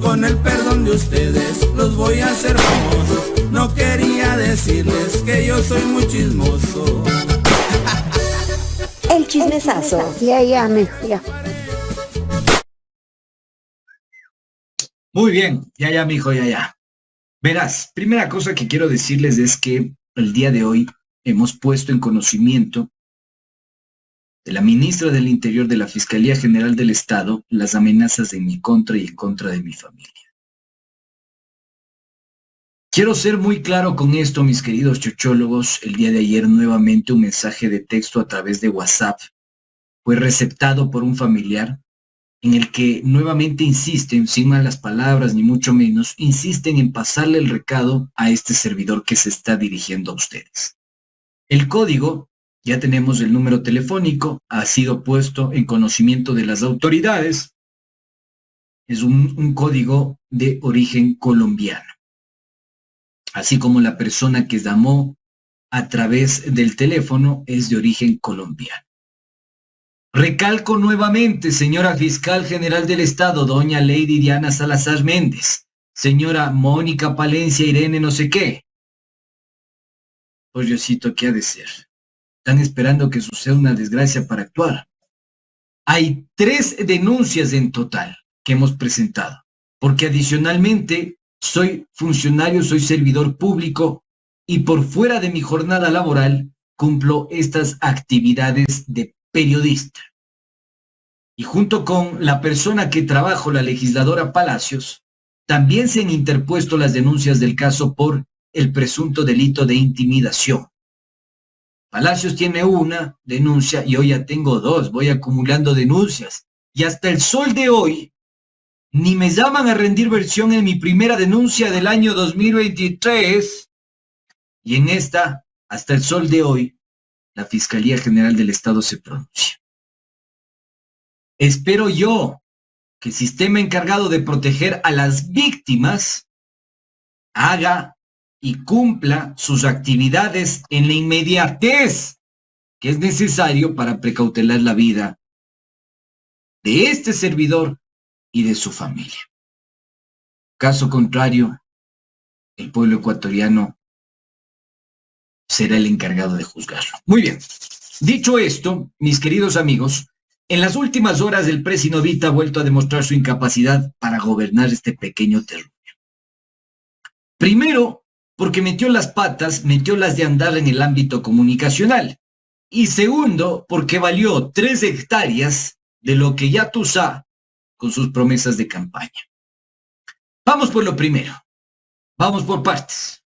Con el perdón de ustedes los voy a hacer famosos. No quería decirles que yo soy muy chismoso. El chismesazo. Ya, mijo, ya. Muy bien, ya, mijo, ya. Verás, primera cosa que quiero decirles es que el día de hoy hemos puesto en conocimiento de la ministra del Interior de la Fiscalía General del Estado las amenazas en mi contra y en contra de mi familia. Quiero ser muy claro con esto, mis queridos chochólogos. El día de ayer nuevamente un mensaje de texto a través de WhatsApp fue receptado por un familiar en el que nuevamente insisten, sin malas palabras ni mucho menos, insisten en pasarle el recado a este servidor que se está dirigiendo a ustedes. El código, ya tenemos el número telefónico, ha sido puesto en conocimiento de las autoridades. Es un código de origen colombiano. Así como la persona que llamó a través del teléfono es de origen colombiano. Recalco nuevamente, señora Fiscal General del Estado, doña Lady Diana Salazar Méndez, señora Mónica Palencia Irene no sé qué. Pues Diosito, ¿qué ha de ser? Están esperando que suceda una desgracia para actuar. Hay 3 denuncias en total que hemos presentado, porque adicionalmente soy funcionario, soy servidor público y por fuera de mi jornada laboral cumplo estas actividades de periodista. Y junto con la persona que trabajo, la legisladora Palacios, también se han interpuesto las denuncias del caso por el presunto delito de intimidación. Palacios tiene una denuncia y hoy ya tengo 2, voy acumulando denuncias. Y hasta el sol de hoy, ni me llaman a rendir versión en mi primera denuncia del año 2023. Y en esta, hasta el sol de hoy, la Fiscalía General del Estado se pronuncia. Espero yo que el sistema encargado de proteger a las víctimas haga y cumpla sus actividades en la inmediatez que es necesario para precautelar la vida de este servidor y de su familia. Caso contrario, el pueblo ecuatoriano será el encargado de juzgarlo. Muy bien. Dicho esto, mis queridos amigos, en las últimas horas el presidente Novita ha vuelto a demostrar su incapacidad para gobernar este pequeño terruño. Primero, porque metió las patas, metió las de andar en el ámbito comunicacional. Y segundo, porque valió 3 hectáreas de lo que ya tú sabes con sus promesas de campaña. Vamos por lo primero. Vamos por partes,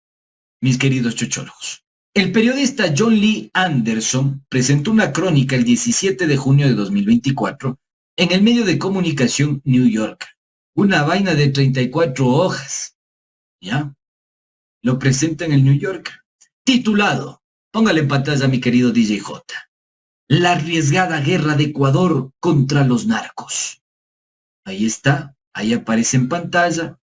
mis queridos chochólogos. El periodista John Lee Anderson presentó una crónica el 17 de junio de 2024 en el medio de comunicación New Yorker. Una vaina de 34 hojas. ¿Ya? Lo presenta en el New Yorker. Titulado, póngale en pantalla a mi querido DJ J. La arriesgada guerra de Ecuador contra los narcos. Ahí está, ahí aparece en pantalla.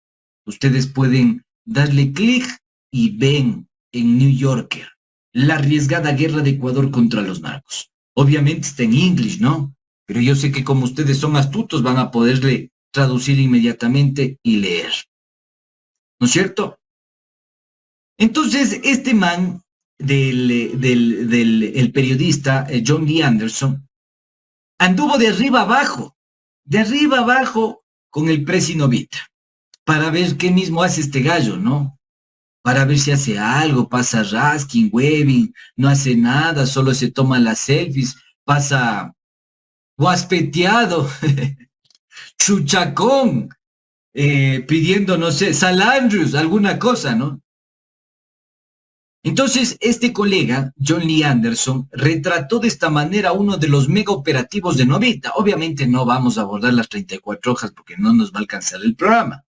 Ustedes pueden darle clic y ven en New Yorker. La arriesgada guerra de Ecuador contra los narcos. Obviamente está en inglés, ¿no? Pero yo sé que como ustedes son astutos van a poderle traducir inmediatamente y leer. ¿No es cierto? Entonces, este man el periodista John Lee Anderson anduvo de arriba abajo con el presi Novita para ver qué mismo hace este gallo, ¿no? Para ver si hace algo, pasa rasking, webbing, no hace nada, solo se toma las selfies, pasa guaspeteado, chuchacón, pidiendo, no sé, salandrius, alguna cosa, ¿no? Entonces, este colega, John Lee Anderson, retrató de esta manera uno de los mega operativos de Novita. Obviamente no vamos a abordar las 34 hojas porque no nos va a alcanzar el programa.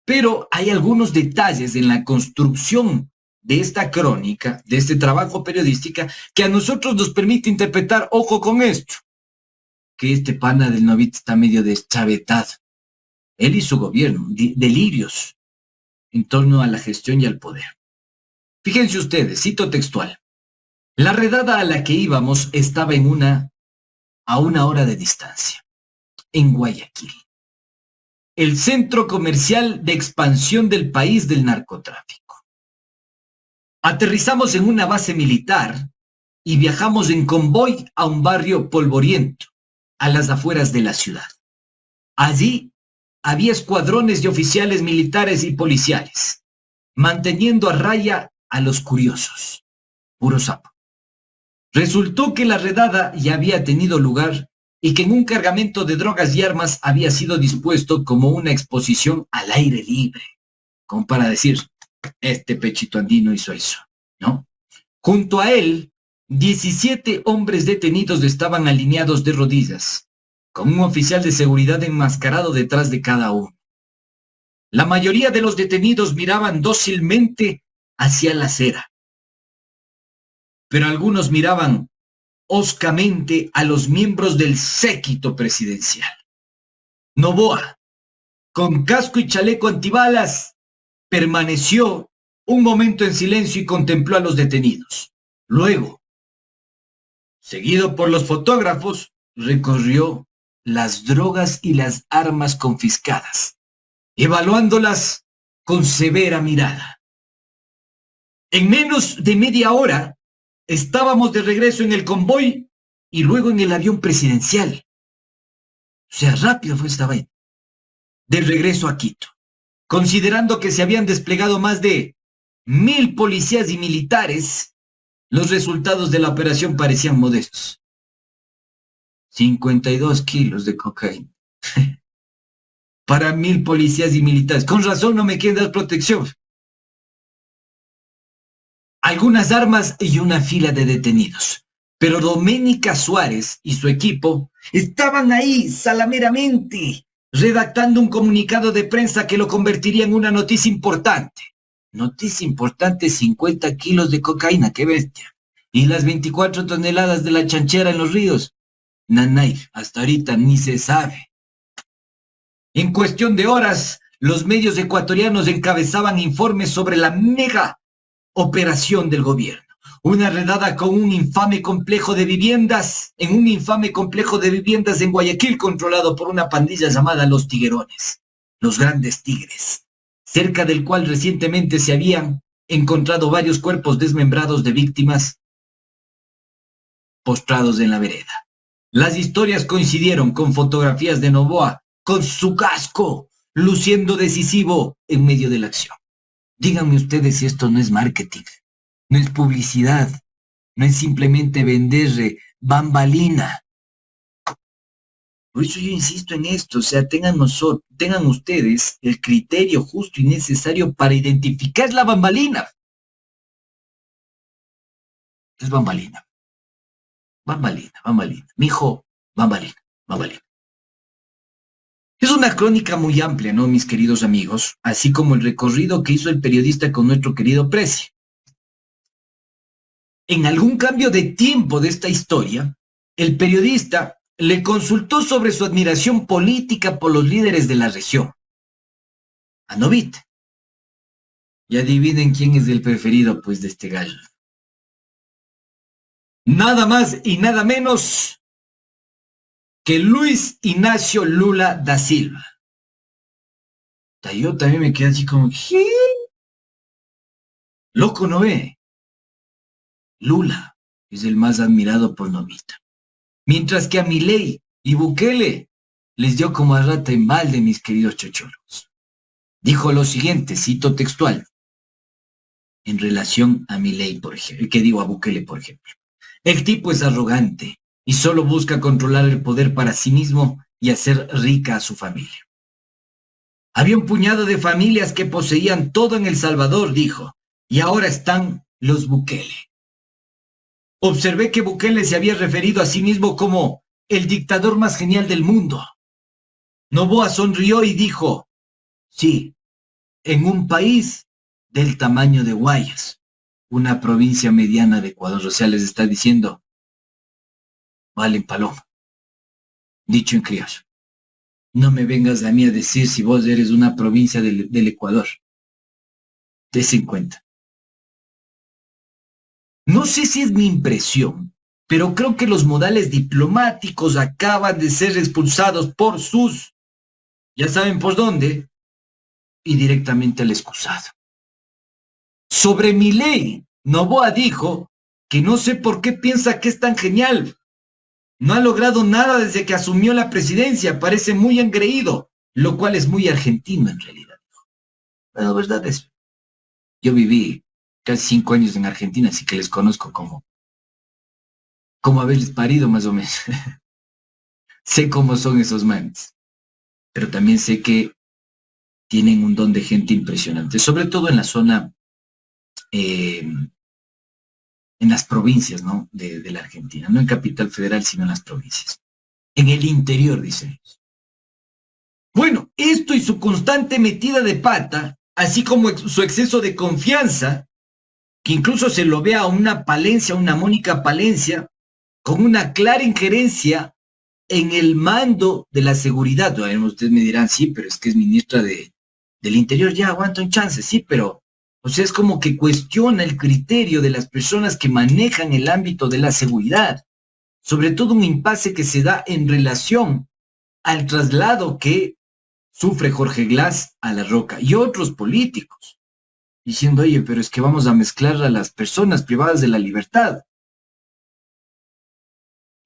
Pero hay algunos detalles en la construcción de esta crónica, de este trabajo periodístico, que a nosotros nos permite interpretar, ojo con esto, que este pana del Novita está medio deschavetado. Él y su gobierno, delirios en torno a la gestión y al poder. Fíjense ustedes, cito textual. La redada a la que íbamos estaba a una hora de distancia, en Guayaquil. el centro comercial de expansión del país del narcotráfico. Aterrizamos en una base militar y viajamos en convoy a un barrio polvoriento, a las afueras de la ciudad. Allí había escuadrones de oficiales militares y policiales, manteniendo a raya a los curiosos. Puro sapo. Resultó que la redada ya había tenido lugar y que en un cargamento de drogas y armas había sido dispuesto como una exposición al aire libre, como para decir, este pechito andino hizo eso, ¿no? Junto a él, 17 hombres detenidos estaban alineados de rodillas, con un oficial de seguridad enmascarado detrás de cada uno. La mayoría de los detenidos miraban dócilmente hacia la acera, pero algunos miraban hoscamente a los miembros del séquito presidencial. Noboa, con casco y chaleco antibalas, permaneció un momento en silencio y contempló a los detenidos. Luego, seguido por los fotógrafos, recorrió las drogas y las armas confiscadas, evaluándolas con severa mirada. En menos de media hora, estábamos de regreso en el convoy y luego en el avión presidencial. O sea, rápido fue esta vaina. De regreso a Quito, considerando que se habían desplegado más de 1000 policías y militares, los resultados de la operación parecían modestos. 52 kilos de cocaína. Para 1000 policías y militares. Con razón no me quieren dar protección. Algunas armas y una fila de detenidos. Pero Doménica Suárez y su equipo estaban ahí salameramente, redactando un comunicado de prensa que lo convertiría en una noticia importante. Noticia importante, 50 kilos de cocaína, qué bestia. Y las 24 toneladas de la chanchera en los ríos. Nanay, hasta ahorita ni se sabe. En cuestión de horas, los medios ecuatorianos encabezaban informes sobre la mega operación del gobierno. Una redada con un infame complejo de viviendas, en un infame complejo de viviendas en Guayaquil controlado por una pandilla llamada Los Tiguerones, los Grandes Tigres, cerca del cual recientemente se habían encontrado varios cuerpos desmembrados de víctimas postrados en la vereda. Las historias coincidieron con fotografías de Noboa con su casco, luciendo decisivo en medio de la acción. Díganme ustedes si esto no es marketing, no es publicidad, no es simplemente vender bambalina. Por eso yo insisto en esto, o sea, tengan ustedes el criterio justo y necesario para identificar la bambalina. Es bambalina. Bambalina. Mijo, bambalina. Es una crónica muy amplia, ¿no, mis queridos amigos? Así como el recorrido que hizo el periodista con nuestro querido Prezi. En algún cambio de tiempo de esta historia, el periodista le consultó sobre su admiración política por los líderes de la región. A Novit. Y adivinen quién es el preferido, pues, de este gallo. Nada más y nada menos que Luis Ignacio Lula da Silva. Yo también me quedé así como, ¿qué? Loco, ¿no ve? Lula es el más admirado por Novita. Mientras que a Milei y Bukele les dio como a rata en balde, mis queridos chocholos. Dijo lo siguiente, cito textual, en relación a Milei, por ejemplo, a Bukele, por ejemplo. El tipo es arrogante y solo busca controlar el poder para sí mismo y hacer rica a su familia. Había un puñado de familias que poseían todo en El Salvador, dijo, y ahora están los Bukele. Observé que Bukele se había referido a sí mismo como el dictador más genial del mundo. Noboa sonrió y dijo, sí, en un país del tamaño de Guayas, una provincia mediana de Ecuador. O sea, les está diciendo, valen paloma. Dicho en criollo. No me vengas a mí a decir si vos eres una provincia del Ecuador. Des en cuenta. No sé si es mi impresión, pero creo que los modales diplomáticos acaban de ser expulsados por sus ya saben por dónde, y directamente al excusado. Sobre Milei, Noboa dijo que no sé por qué piensa que es tan genial. No ha logrado nada desde que asumió la presidencia, parece muy engreído, lo cual es muy argentino en realidad. La verdad es, yo viví casi 5 años en Argentina, así que les conozco como haberles parido más o menos. Sé cómo son esos manes, pero también sé que tienen un don de gente impresionante, sobre todo en la zona, en las provincias, ¿no? de la Argentina, no en Capital Federal, sino en las provincias. En el interior, dicen ellos. Bueno, esto y su constante metida de pata, así como su exceso de confianza, que incluso se lo ve a una Palencia, una Mónica Palencia, con una clara injerencia en el mando de la seguridad. Bueno, ustedes me dirán, sí, pero es que es ministra del Interior, ya aguanta un chance, sí, pero, o sea, es como que cuestiona el criterio de las personas que manejan el ámbito de la seguridad, sobre todo un impasse que se da en relación al traslado que sufre Jorge Glass a La Roca y otros políticos, diciendo, oye, pero es que vamos a mezclar a las personas privadas de la libertad.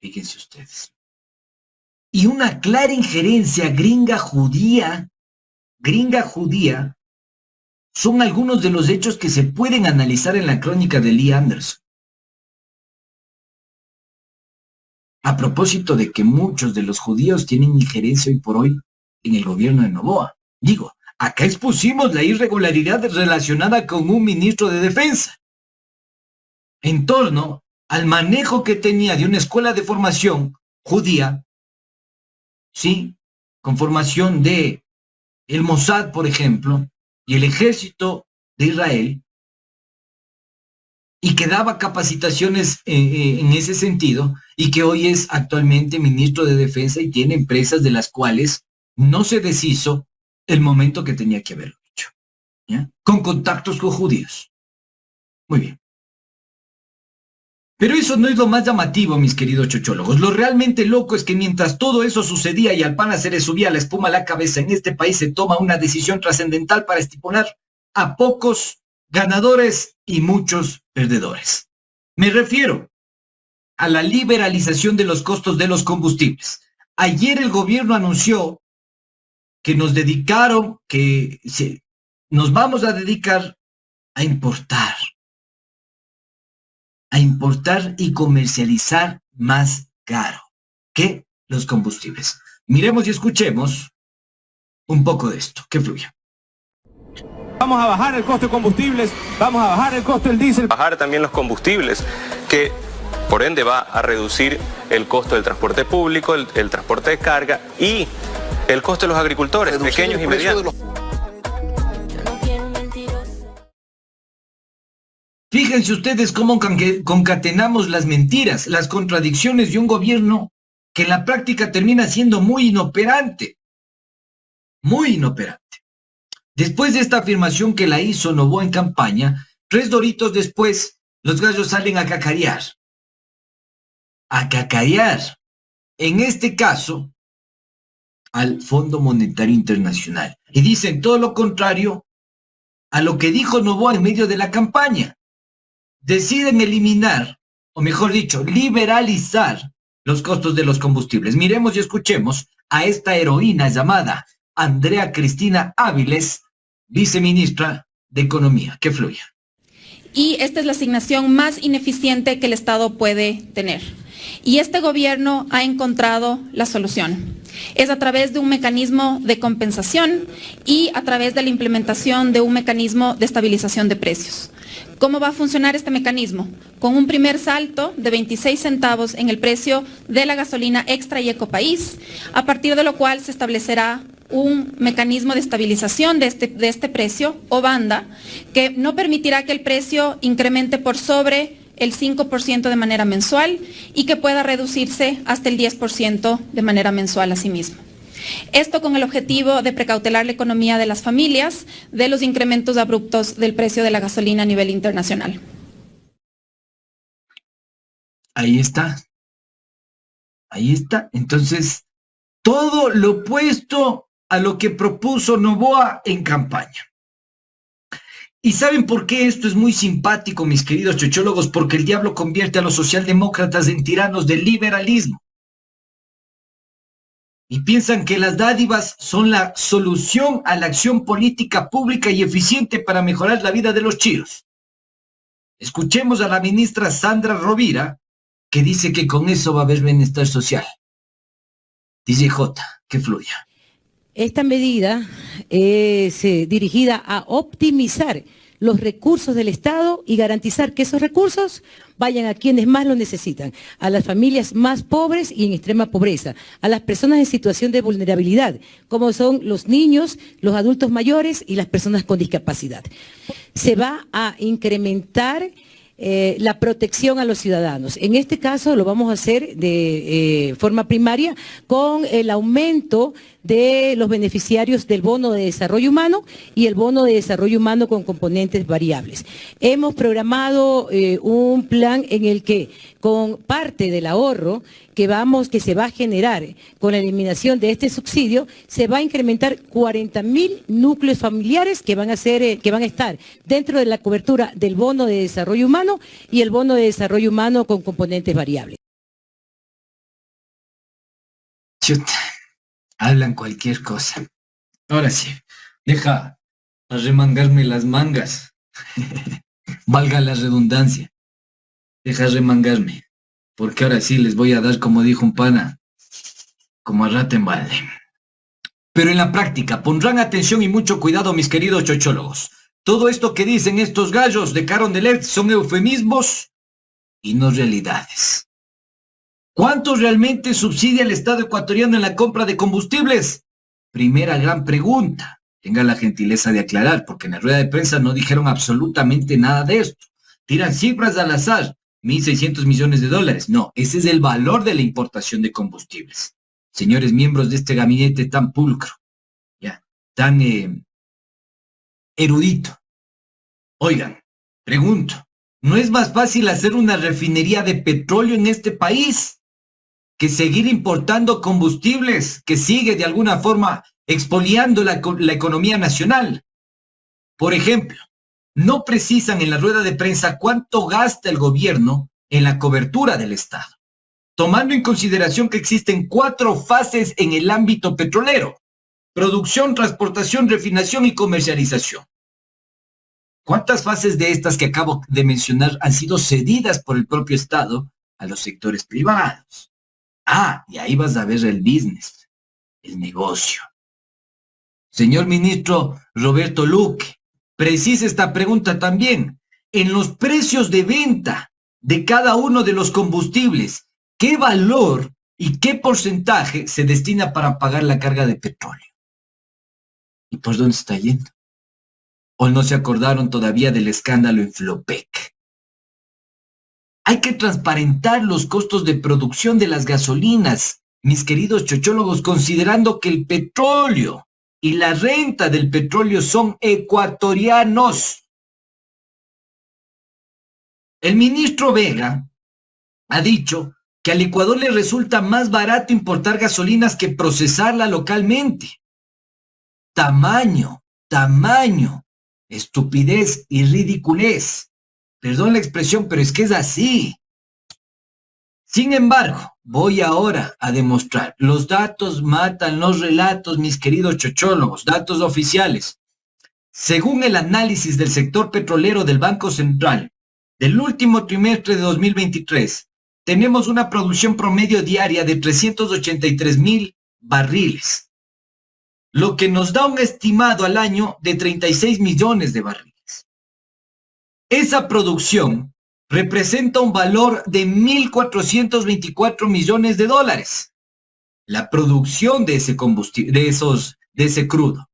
Fíjense ustedes. Y una clara injerencia gringa judía, son algunos de los hechos que se pueden analizar en la crónica de Lee Anderson. A propósito de que muchos de los judíos tienen injerencia hoy por hoy en el gobierno de Noboa. Digo, acá expusimos la irregularidad relacionada con un ministro de defensa en torno al manejo que tenía de una escuela de formación judía, ¿sí? Con formación de el Mossad, por ejemplo, y el ejército de Israel, y que daba capacitaciones en ese sentido, y que hoy es actualmente ministro de Defensa y tiene empresas de las cuales no se deshizo el momento que tenía que haberlo hecho, ¿ya? Con contactos con judíos. Muy bien. Pero eso no es lo más llamativo, mis queridos chochólogos. Lo realmente loco es que mientras todo eso sucedía y al pana se le subía la espuma a la cabeza, en este país se toma una decisión trascendental para estipular a pocos ganadores y muchos perdedores. Me refiero a la liberalización de los costos de los combustibles. Ayer el gobierno anunció que nos vamos a dedicar a importar y comercializar más caro que los combustibles. Miremos y escuchemos un poco de esto, que fluya. Vamos a bajar el costo de combustibles, vamos a bajar el costo del diésel. Bajar también los combustibles, que por ende va a reducir el costo del transporte público, el transporte de carga y el costo de los agricultores, pequeños y medianos. Fíjense ustedes cómo concatenamos las mentiras, las contradicciones de un gobierno que en la práctica termina siendo muy inoperante. Muy inoperante. Después de esta afirmación que la hizo Noboa en campaña, 3 doritos después, los gallos salen a cacarear. A cacarear. En este caso, al Fondo Monetario Internacional. Y dicen todo lo contrario a lo que dijo Noboa en medio de la campaña. Deciden eliminar, o mejor dicho, liberalizar los costos de los combustibles. Miremos y escuchemos a esta heroína llamada Andrea Cristina Áviles, viceministra de Economía. Que fluya. Y esta es la asignación más ineficiente que el Estado puede tener. Y este gobierno ha encontrado la solución. Es a través de un mecanismo de compensación y a través de la implementación de un mecanismo de estabilización de precios. ¿Cómo va a funcionar este mecanismo? Con un primer salto de 26 centavos en el precio de la gasolina extra y ecopaís, a partir de lo cual se establecerá un mecanismo de estabilización de este precio o banda que no permitirá que el precio incremente por sobre el 5% de manera mensual y que pueda reducirse hasta el 10% de manera mensual asimismo. Esto con el objetivo de precautelar la economía de las familias de los incrementos abruptos del precio de la gasolina a nivel internacional. Ahí está. Ahí está. Entonces, todo lo opuesto a lo que propuso Noboa en campaña. ¿Y saben por qué esto es muy simpático, mis queridos chochólogos? Porque el diablo convierte a los socialdemócratas en tiranos del liberalismo. Y piensan que las dádivas son la solución a la acción política pública y eficiente para mejorar la vida de los chiros. Escuchemos a la ministra Sandra Rovira, que dice que con eso va a haber bienestar social. DJ J, que fluya. Esta medida es dirigida a optimizar los recursos del Estado y garantizar que esos recursos vayan a quienes más lo necesitan, a las familias más pobres y en extrema pobreza, a las personas en situación de vulnerabilidad, como son los niños, los adultos mayores y las personas con discapacidad. Se va a incrementar la protección a los ciudadanos. En este caso lo vamos a hacer de forma primaria con el aumento de los beneficiarios del bono de desarrollo humano y el bono de desarrollo humano con componentes variables. Hemos programado un plan en el que con parte del ahorro que se va a generar con la eliminación de este subsidio, se va a incrementar 40.000 núcleos familiares que van a estar dentro de la cobertura del bono de desarrollo humano y el bono de desarrollo humano con componentes variables. Chuta, hablan cualquier cosa. Ahora sí, deja arremangarme las mangas. Valga la redundancia. Deja remangarme. Porque ahora sí les voy a dar, como dijo un pana, como a rata en balde. Pero en la práctica, pondrán atención y mucho cuidado, mis queridos chochólogos. Todo esto que dicen estos gallos de Carondelet son eufemismos y no realidades. ¿Cuánto realmente subsidia el Estado ecuatoriano en la compra de combustibles? Primera gran pregunta. Tenga la gentileza de aclarar, porque en la rueda de prensa no dijeron absolutamente nada de esto. Tiran cifras al azar. 1.600 millones de dólares. No, ese es el valor de la importación de combustibles. Señores miembros de este gabinete tan pulcro, ya, tan erudito. Oigan, pregunto, ¿no es más fácil hacer una refinería de petróleo en este país que seguir importando combustibles que sigue de alguna forma expoliando la economía nacional? Por ejemplo, no precisan en la rueda de prensa cuánto gasta el gobierno en la cobertura del Estado, tomando en consideración que existen 4 fases en el ámbito petrolero: producción, transportación, refinación y comercialización. ¿Cuántas fases de estas que acabo de mencionar han sido cedidas por el propio Estado a los sectores privados? Ah, y ahí vas a ver el business, el negocio. Señor ministro Roberto Luque, precisa esta pregunta también. En los precios de venta de cada uno de los combustibles, ¿qué valor y qué porcentaje se destina para pagar la carga de petróleo? ¿Y por dónde está yendo? ¿O no se acordaron todavía del escándalo en Flopec? Hay que transparentar los costos de producción de las gasolinas, mis queridos chochólogos, considerando que el petróleo y la renta del petróleo son ecuatorianos. El ministro Vega ha dicho que al Ecuador le resulta más barato importar gasolinas que procesarla localmente. Tamaño, estupidez y ridiculez. Perdón la expresión, pero es que es así. Sin embargo, voy ahora a demostrar. Los datos matan los relatos, mis queridos chochólogos, datos oficiales. Según el análisis del sector petrolero del Banco Central, del último trimestre de 2023, tenemos una producción promedio diaria de 383.000 barriles, lo que nos da un estimado al año de 36 millones de barriles. Esa producción representa un valor de 1.424 millones de dólares. La producción de ese combustible, de ese crudo.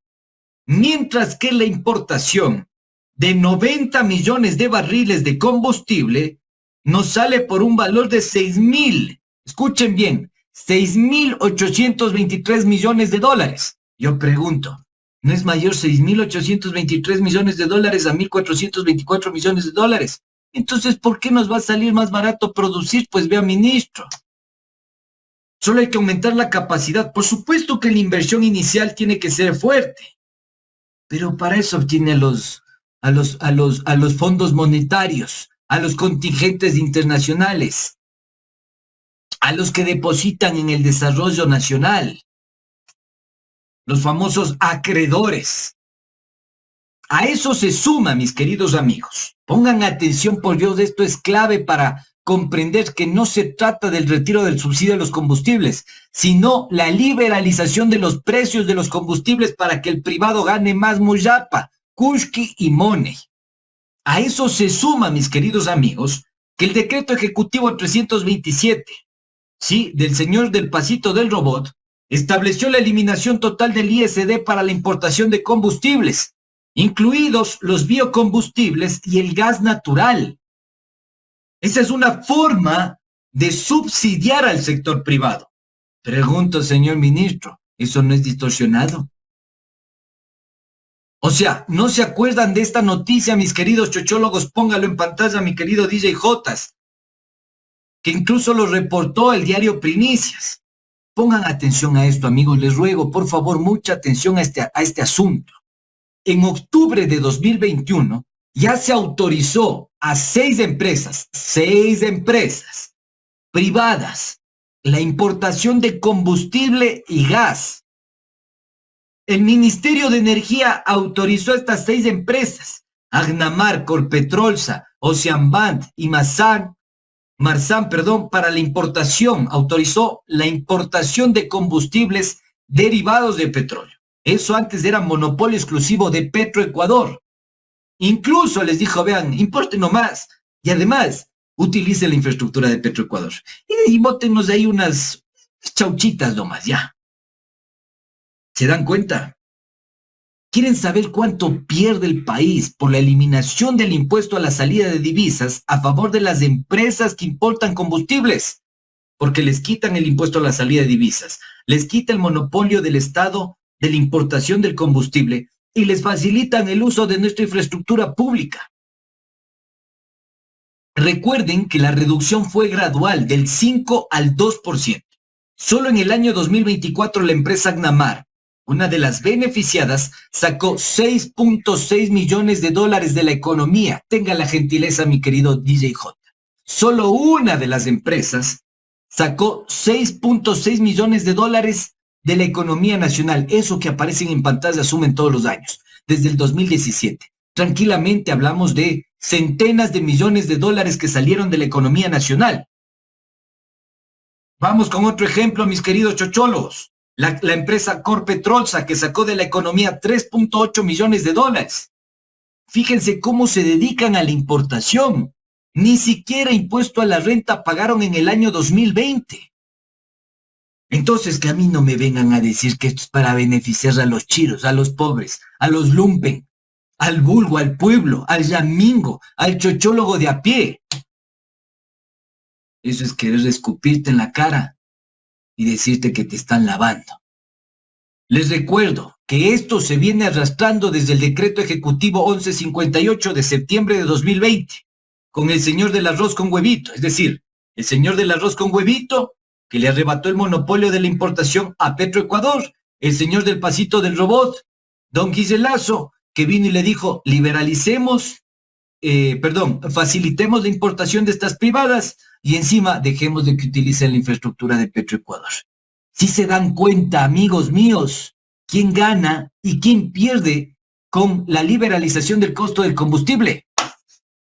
Mientras que la importación de 90 millones de barriles de combustible nos sale por un valor de 6.000, escuchen bien, 6.823 millones de dólares. Yo pregunto, ¿no es mayor 6.823 millones de dólares a 1.424 millones de dólares? Entonces, ¿por qué nos va a salir más barato producir? Pues vea, ministro. Solo hay que aumentar la capacidad. Por supuesto que la inversión inicial tiene que ser fuerte, pero para eso obtiene a los fondos monetarios, a los contingentes internacionales, a los que depositan en el desarrollo nacional, los famosos acreedores. A eso se suma, mis queridos amigos. Pongan atención, por Dios, esto es clave para comprender que no se trata del retiro del subsidio a los combustibles, sino la liberalización de los precios de los combustibles para que el privado gane más muyapa, kushki y money. A eso se suma, mis queridos amigos, que el decreto ejecutivo 327, ¿sí?, del señor del pasito del robot, estableció la eliminación total del ISD para la importación de combustibles, incluidos los biocombustibles y el gas natural. Esa es una forma de subsidiar al sector privado. Pregunto, señor ministro, ¿eso no es distorsionado? O sea, ¿no se acuerdan de esta noticia, mis queridos chochólogos? Póngalo en pantalla, mi querido DJ Jotas, que incluso lo reportó el diario Primicias. Pongan atención a esto, amigos, les ruego, por favor, mucha atención a este asunto. En octubre de 2021, ya se autorizó a 6 empresas privadas, la importación de combustible y gas. El Ministerio de Energía autorizó a estas 6 empresas, Agnamar, Corpetrolsa, Oceanband y Marsan, para la importación, autorizó la importación de combustibles derivados de petróleo. Eso antes era monopolio exclusivo de Petroecuador. Incluso les dijo, vean, importe nomás. Y además, utilice la infraestructura de Petroecuador. Y bótenos ahí unas chauchitas nomás, ya. ¿Se dan cuenta? ¿Quieren saber cuánto pierde el país por la eliminación del impuesto a la salida de divisas a favor de las empresas que importan combustibles? Porque les quitan el impuesto a la salida de divisas, les quita el monopolio del Estado de la importación del combustible y les facilitan el uso de nuestra infraestructura pública. Recuerden que la reducción fue gradual, del 5 al 2%. Solo en el año 2024 la empresa Agnamar, una de las beneficiadas, sacó $6.6 millones de la economía. Tenga la gentileza, mi querido DJ J. Solo una de las empresas sacó $6.6 millones de la economía nacional. Eso que aparecen en pantalla sumen todos los años, desde el 2017. Tranquilamente hablamos de centenas de millones de dólares que salieron de la economía nacional. Vamos con otro ejemplo, mis queridos chochólogos. La empresa Corpetrolsa, que sacó de la economía $3.8 millones. Fíjense cómo se dedican a la importación. Ni siquiera impuesto a la renta pagaron en el año 2020. Entonces, que a mí no me vengan a decir que esto es para beneficiar a los chiros, a los pobres, a los lumpen, al vulgo, al pueblo, al yamingo, al chochólogo de a pie. Eso es querer escupirte en la cara y decirte que te están lavando. Les recuerdo que esto se viene arrastrando desde el decreto ejecutivo 1158 de septiembre de 2020, con el señor del arroz con huevito, es decir, el señor del arroz con huevito que le arrebató el monopolio de la importación a Petroecuador, el señor del pasito del robot, don Giselazo, que vino y le dijo, facilitemos la importación de estas privadas y encima dejemos de que utilicen la infraestructura de Petroecuador. Si se dan cuenta, amigos míos, quién gana y quién pierde con la liberalización del costo del combustible.